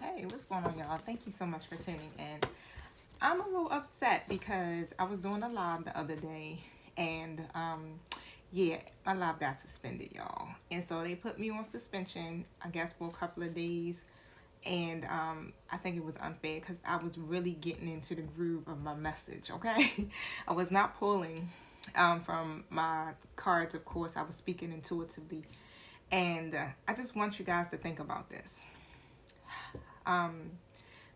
Hey, what's going on, y'all? Thank you so much for tuning in. I'm a little upset because I was doing a live the other day, and yeah, my live got suspended, y'all. And so they put me on suspension, I guess, for a couple of days. And I think it was unfair because I was really getting into the groove of my message, okay? I was not pulling from my cards, of course. I was speaking intuitively. And I just want you guys to think about this. Um,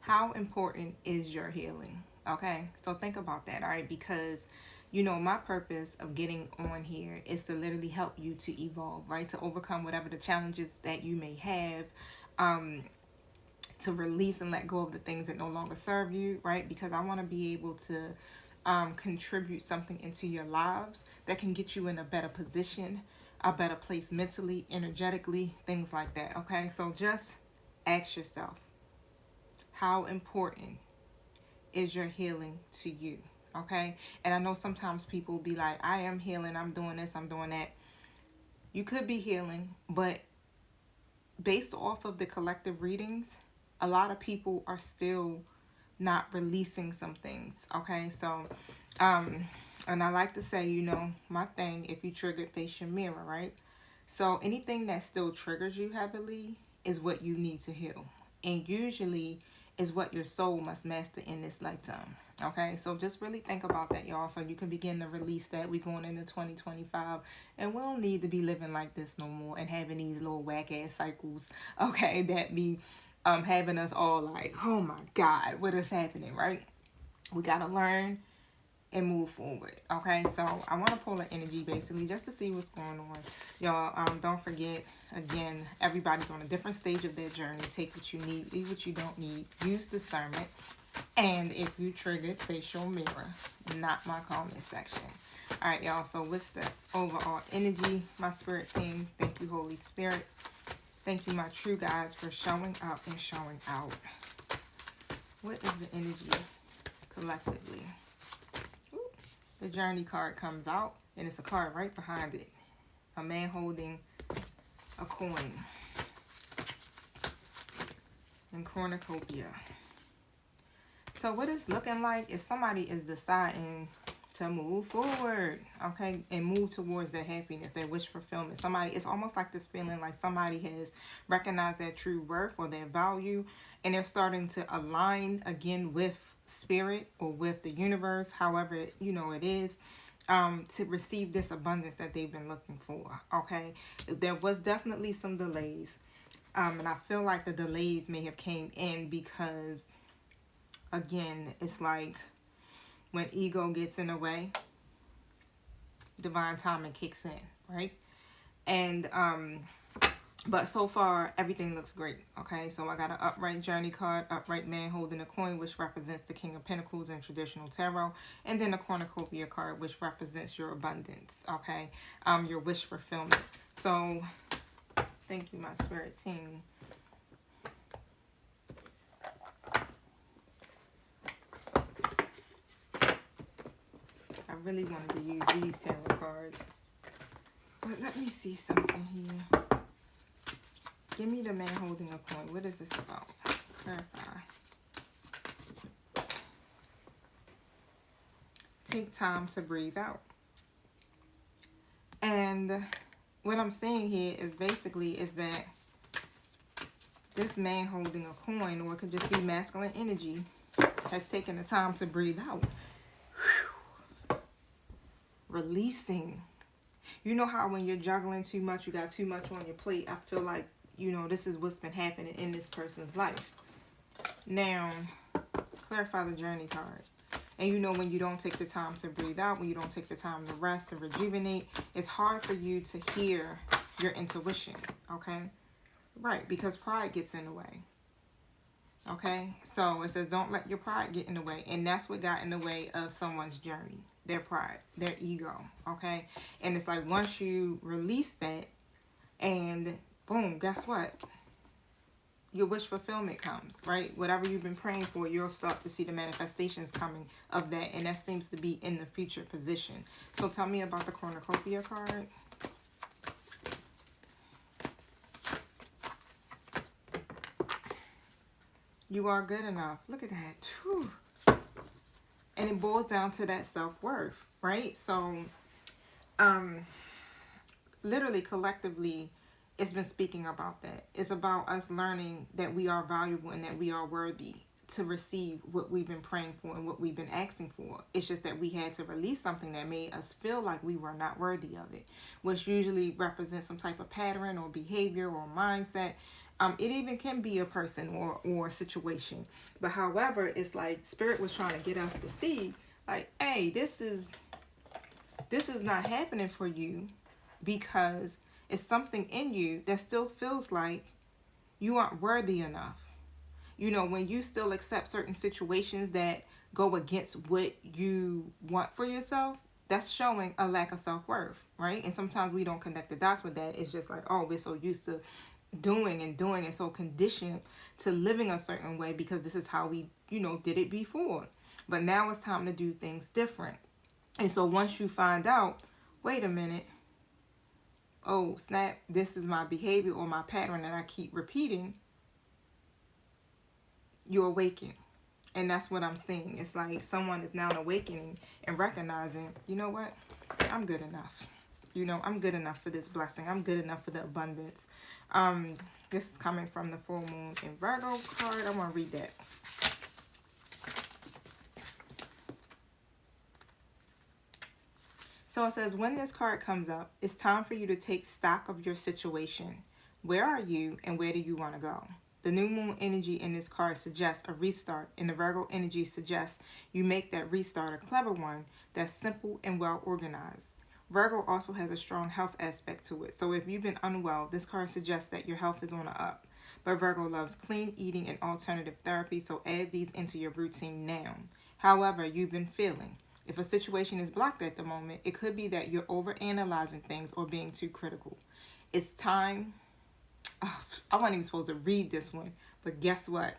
how important is your healing? Okay, so think about that, all right? Because my purpose of getting on here is to literally help you to evolve, right? To overcome whatever the challenges that you may have, um, to release and let go of the things that no longer serve you, right? Because I want to be able to contribute something into your lives that can get you in a better position, a better place mentally, energetically, things like that, okay? So just ask yourself, how important is your healing to you? Okay. And I know sometimes people be like, I am healing, I'm doing this, I'm doing that. You could be healing, but based off of the collective readings, a lot of people are still not releasing some things. Okay. So, and I like to say, my thing, if you triggered, face your mirror, right? So anything that still triggers you heavily is what you need to heal. And usually is what your soul must master in this lifetime. Okay, so just really think about that, y'all, so you can begin to release that. We going into 2025, and we don't need to be living like this no more and having these little whack ass cycles, okay, that be having us all like, oh my God, what is happening, right? We gotta learn and move forward. Okay, so I want to pull an energy basically just to see what's going on, y'all. Don't forget, again, everybody's on a different stage of their journey. Take what you need, leave what you don't need, use discernment, and if you triggered, face your mirror, not my comment section. All right, y'all, so what's the overall energy? My spirit team, thank you, Holy Spirit. Thank you, my true guides, for showing up and showing out. What is the energy collectively? The journey card comes out, and it's a card right behind it. A man holding a coin. In cornucopia. So what it's looking like is somebody is deciding to move forward, okay, and move towards their happiness, their wish fulfillment. It's almost like this feeling like somebody has recognized their true worth or their value, and they're starting to align again with spirit or with the universe, however it is, to receive this abundance that they've been looking for. Okay, there was definitely some delays, and I feel like the delays may have came in because, again, it's like when ego gets in the way, divine timing kicks in, right? And but so far everything looks great. Okay, so I got an upright journey card, upright man holding a coin, which represents the King of Pentacles in traditional tarot, and then a cornucopia card, which represents your abundance. Okay, your wish fulfillment. So thank you, my spirit team. I really wanted to use these tarot cards, but let me see something here. Give me the man holding a coin. What is this about? Clarify. Take time to breathe out. And what I'm seeing here is basically is that this man holding a coin, or it could just be masculine energy, has taken the time to breathe out. Whew. Releasing. You know how when you're juggling too much, you got too much on your plate. I feel like, this is what's been happening in this person's life. Now, clarify the journey card. And when you don't take the time to breathe out, when you don't take the time to rest, to rejuvenate, it's hard for you to hear your intuition, okay? Right, because pride gets in the way. Okay, so it says don't let your pride get in the way. And that's what got in the way of someone's journey. Their pride, their ego, okay? And it's like once you release that and boom, guess what? Your wish fulfillment comes, right? Whatever you've been praying for, you'll start to see the manifestations coming of that. And that seems to be in the future position. So tell me about the cornucopia card. You are good enough. Look at that. Whew. And it boils down to that self-worth, right? So, um, literally collectively, it's been speaking about that. It's about us learning that we are valuable and that we are worthy to receive what we've been praying for and what we've been asking for. It's just that we had to release something that made us feel like we were not worthy of it, which usually represents some type of pattern or behavior or mindset. It even can be a person or a situation. But however, it's like Spirit was trying to get us to see, like, hey, this is not happening for you because it's something in you that still feels like you aren't worthy enough. You know, when you still accept certain situations that go against what you want for yourself, that's showing a lack of self-worth, right? And sometimes we don't connect the dots with that. It's just like, oh, we're so used to doing and so conditioned to living a certain way because this is how we, did it before. But now it's time to do things different. And so once you find out, wait a minute, oh snap, this is my behavior or my pattern that I keep repeating, you awaken. And that's what I'm seeing. It's like someone is now awakening and recognizing, you know what, I'm good enough. I'm good enough for this blessing. I'm good enough for the abundance. This is coming from the full moon in Virgo card. I want to read that. So it says, when this card comes up, it's time for you to take stock of your situation. Where are you and where do you want to go? The new moon energy in this card suggests a restart, and the Virgo energy suggests you make that restart a clever one that's simple and well organized. Virgo also has a strong health aspect to it. So if you've been unwell, this card suggests that your health is on the up. But Virgo loves clean eating and alternative therapy, so add these into your routine now. However, you've been feeling. If a situation is blocked at the moment, it could be that you're overanalyzing things or being too critical. It's time. Oh, I wasn't even supposed to read this one, but guess what?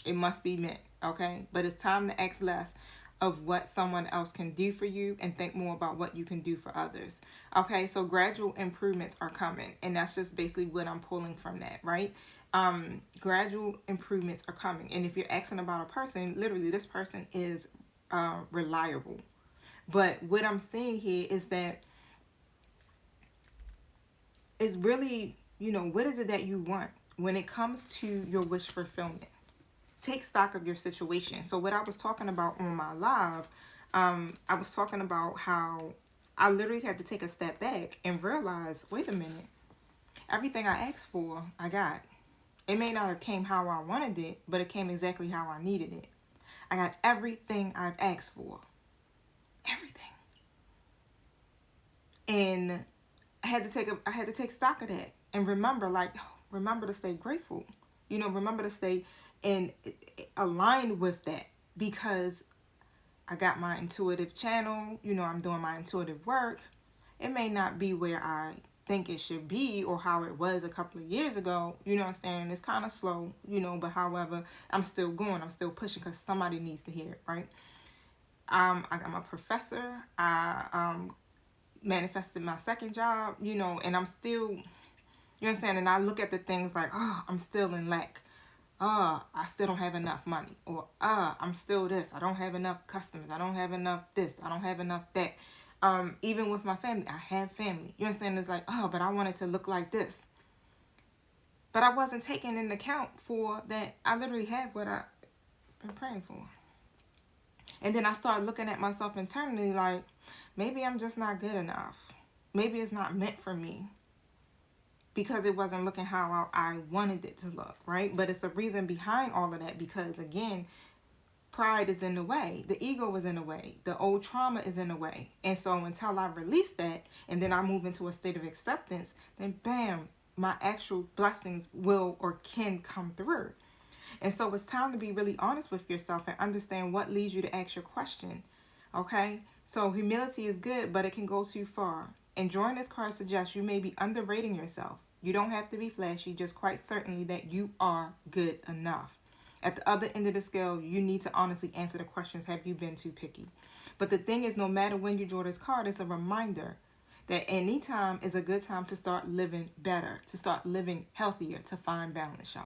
It must be meant, okay? But it's time to ask less of what someone else can do for you and think more about what you can do for others. Okay, so gradual improvements are coming, and that's just basically what I'm pulling from that, right? Gradual improvements are coming. And if you're asking about a person, literally this person is reliable. But what I'm seeing here is that it's really, what is it that you want when it comes to your wish fulfillment? Take stock of your situation. So what I was talking about on my live, I was talking about how I literally had to take a step back and realize, wait a minute, everything I asked for, I got. It may not have came how I wanted it, but it came exactly how I needed it. I got everything I've asked for. Everything. And I had to take stock of that and remember to stay grateful. Remember to stay and aligned with that, because I got my intuitive channel. I'm doing my intuitive work. It may not be where I think it should be or how it was a couple of years ago. Understand? It's kind of slow, but however, I'm still going. I'm still pushing because somebody needs to hear it, right? I'm a professor. I manifested my second job, and I'm still, you understand? And I look at the things like, oh, I'm still in lack. I still don't have enough money. Or, I'm still this. I don't have enough customers. I don't have enough this. I don't have enough that. Even with my family, I have family. You understand? It's like, oh, but I want it to look like this. But I wasn't taking into account for that. I literally have what I've been praying for. And then I started looking at myself internally like, maybe I'm just not good enough. Maybe it's not meant for me, because it wasn't looking how I wanted it to look, right? But it's a reason behind all of that, because again, pride is in the way. The ego is in the way. The old trauma is in the way. And so until I release that and then I move into a state of acceptance, then bam, my actual blessings will or can come through. And so it's time to be really honest with yourself and understand what leads you to ask your question. Okay? So humility is good, but it can go too far. And drawing this card suggests you may be underrating yourself. You don't have to be flashy, just quite certainly that you are good enough. At the other end of the scale, you need to honestly answer the questions, have you been too picky? But the thing is, no matter when you draw this card, it's a reminder that any time is a good time to start living better, to start living healthier, to find balance, y'all.